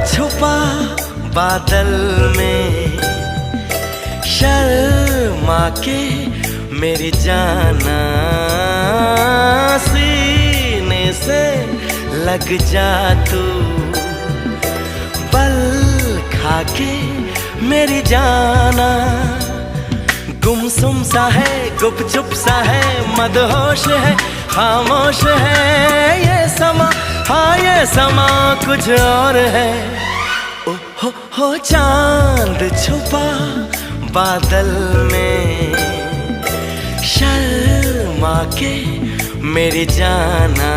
छुपा बादल में, शर्मा के मेरी जाना सीने से लग जा तू, बल खा के मेरी जाना। गुमसुम सा है, गुपचुप सा है, मदहोश है, खामोश है ये समा, हाँ ये समा कुछ और है। ओ हो चांद छुपा बादल में, शर्मा के मेरी जाना।